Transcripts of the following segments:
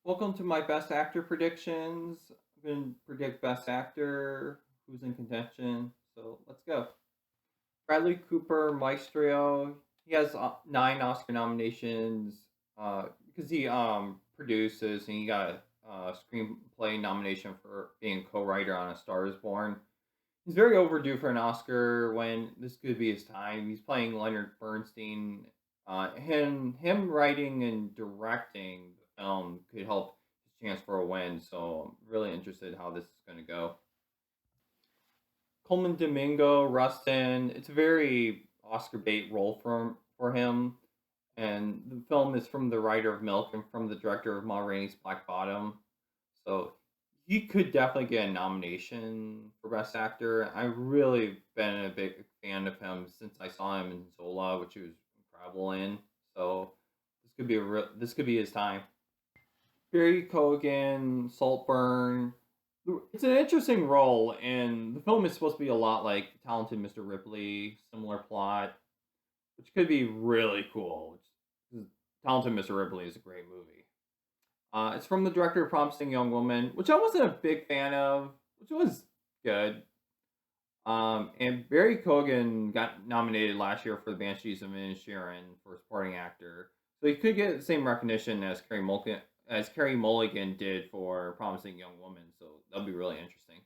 Welcome to my best actor predictions. I'm going to predict best actor, who's in contention. So let's go. Bradley Cooper, Maestro. He has 9 Oscar nominations because he produces and he got a screenplay nomination for being a co-writer on A Star Is Born. He's very overdue for an Oscar when this could be his time. He's playing Leonard Bernstein. Him writing and directing the film could help his chance for a win. So I'm really interested how this is going to go. Coleman Domingo, Rustin. It's a very Oscar bait role for him, and the film is from the writer of Milk and from the director of Ma Rainey's Black Bottom. So he could definitely get a nomination for Best Actor. I've really been a big fan of him since I saw him in Zola, which he was incredible in. So this could be his time. Barry Cogan, Saltburn. It's an interesting role, and the film is supposed to be a lot like Talented Mr. Ripley, similar plot, which could be really cool. Talented Mr. Ripley is a great movie. It's from the director of Promising Young Woman, which I wasn't a big fan of, which was good. And Barry Cogan got nominated last year for the Banshees of Inisherin for supporting actor, so he could get the same recognition as Carey Mulligan did for Promising Young Woman. So that'll be really interesting.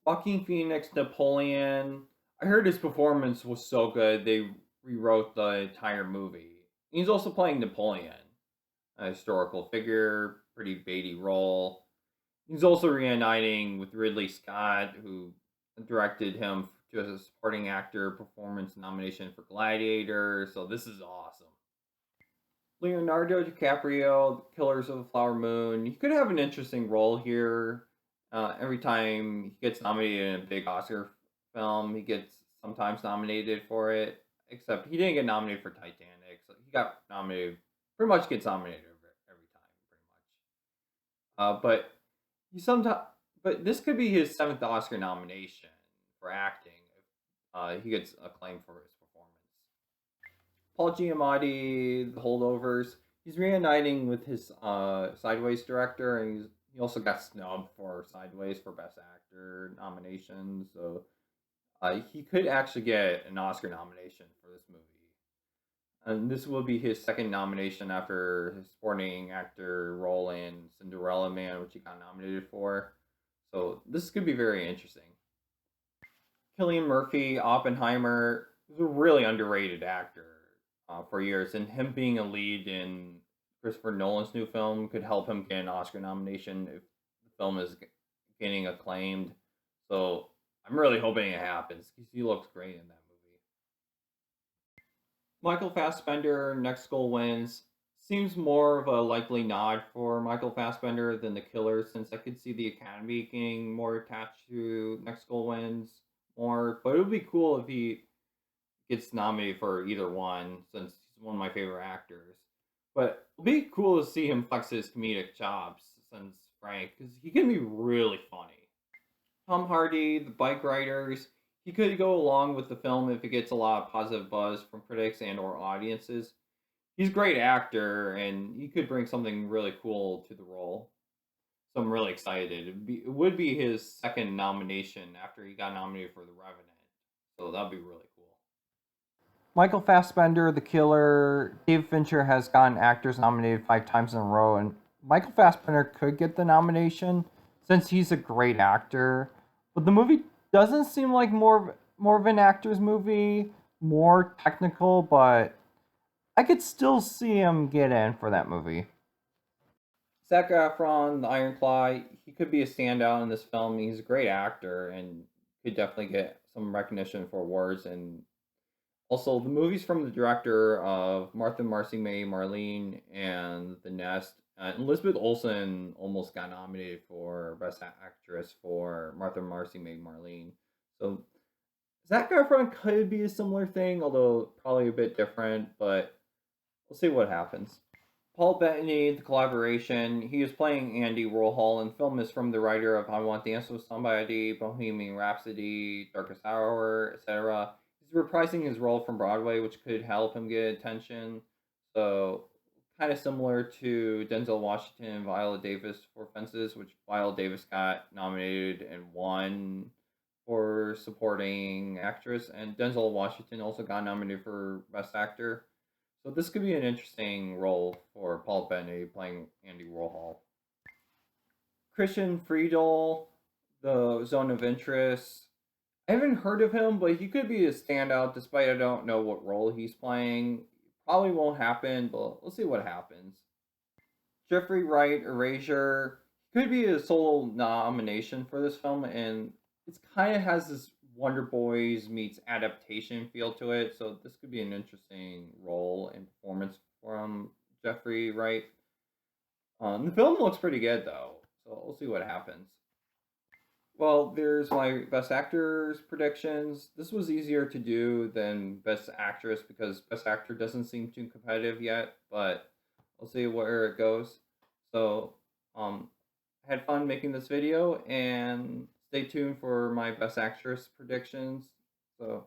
Joaquin Phoenix, Napoleon. I heard his performance was so good they rewrote the entire movie. He's also playing Napoleon, a historical figure, pretty baity role. He's also reuniting with Ridley Scott, who directed him to a supporting actor performance nomination for Gladiator. So this is awesome. Leonardo DiCaprio, Killers of the Flower Moon. He could have an interesting role here. Every time he gets nominated in a big Oscar film, he gets sometimes nominated for it. Except he didn't get nominated for Titanic, so he got nominated. Pretty much gets nominated every time, pretty much. But this could be his 7th Oscar nomination for acting if he gets acclaim for his performance. Paul Giamatti, The Holdovers. He's reuniting with his Sideways director, and he also got snubbed for Sideways for Best Actor nomination. So he could actually get an Oscar nomination for this movie. And this will be his second nomination after his supporting actor role in Cinderella Man, which he got nominated for. So this could be very interesting. Killian Murphy, Oppenheimer, is a really underrated actor for years, and him being a lead in Christopher Nolan's new film could help him get an Oscar nomination if the film is getting acclaimed. So I'm really hoping it happens because he looks great in that movie. Michael Fassbender, Next Goal Wins. Seems more of a likely nod for Michael Fassbender than The Killer, since I could see the Academy getting more attached to Next Goal Wins more. But it would be cool if he gets nominated for either one, since he's one of my favorite actors. But it'll be cool to see him flex his comedic chops, since Frank, because he can be really funny. Tom Hardy, The Bike Riders. He could go along with the film if it gets a lot of positive buzz from critics and or audiences. He's a great actor, and he could bring something really cool to the role. So I'm really excited. It would be his second nomination after he got nominated for The Revenant. So that'd be really cool. Michael Fassbender, The Killer. David Fincher has gotten actors nominated 5 times in a row, and Michael Fassbender could get the nomination since he's a great actor. But the movie doesn't seem like more of an actor's movie, more technical, but I could still see him get in for that movie. Zac Efron, the Iron Claw, he could be a standout in this film. He's a great actor and could definitely get some recognition for awards. And also, the movie's from the director of Martha, Marcy May, Marlene, and The Nest. Elizabeth Olsen almost got nominated for Best Actress for Martha, Marcy May, Marlene. So Zac Efron could be a similar thing, although probably a bit different, but we'll see what happens. Paul Bettany, the collaboration. He is playing Andy Warhol, and the film is from the writer of I Want to Dance with Somebody, Bohemian Rhapsody, Darkest Hour, etc. He's reprising his role from Broadway, which could help him get attention. So kind of similar to Denzel Washington and Viola Davis for Fences, which Viola Davis got nominated and won for supporting actress, and Denzel Washington also got nominated for Best Actor. So this could be an interesting role for Paul Bettany playing Andy Warhol. Christian Friedel, The Zone of Interest. I haven't heard of him, but he could be a standout despite I don't know what role he's playing. Probably won't happen, but we'll see what happens. Jeffrey Wright, Erasure, could be a solo nomination for this film, and it kind of has this Wonder Boys meets adaptation feel to it, so this could be an interesting role and performance from Jeffrey Wright. The film looks pretty good though, so we'll see what happens. Well, there's my best actors predictions. This was easier to do than best actress because best actor doesn't seem too competitive yet, but we'll see where it goes. So, I had fun making this video and stay tuned for my best actress predictions. So,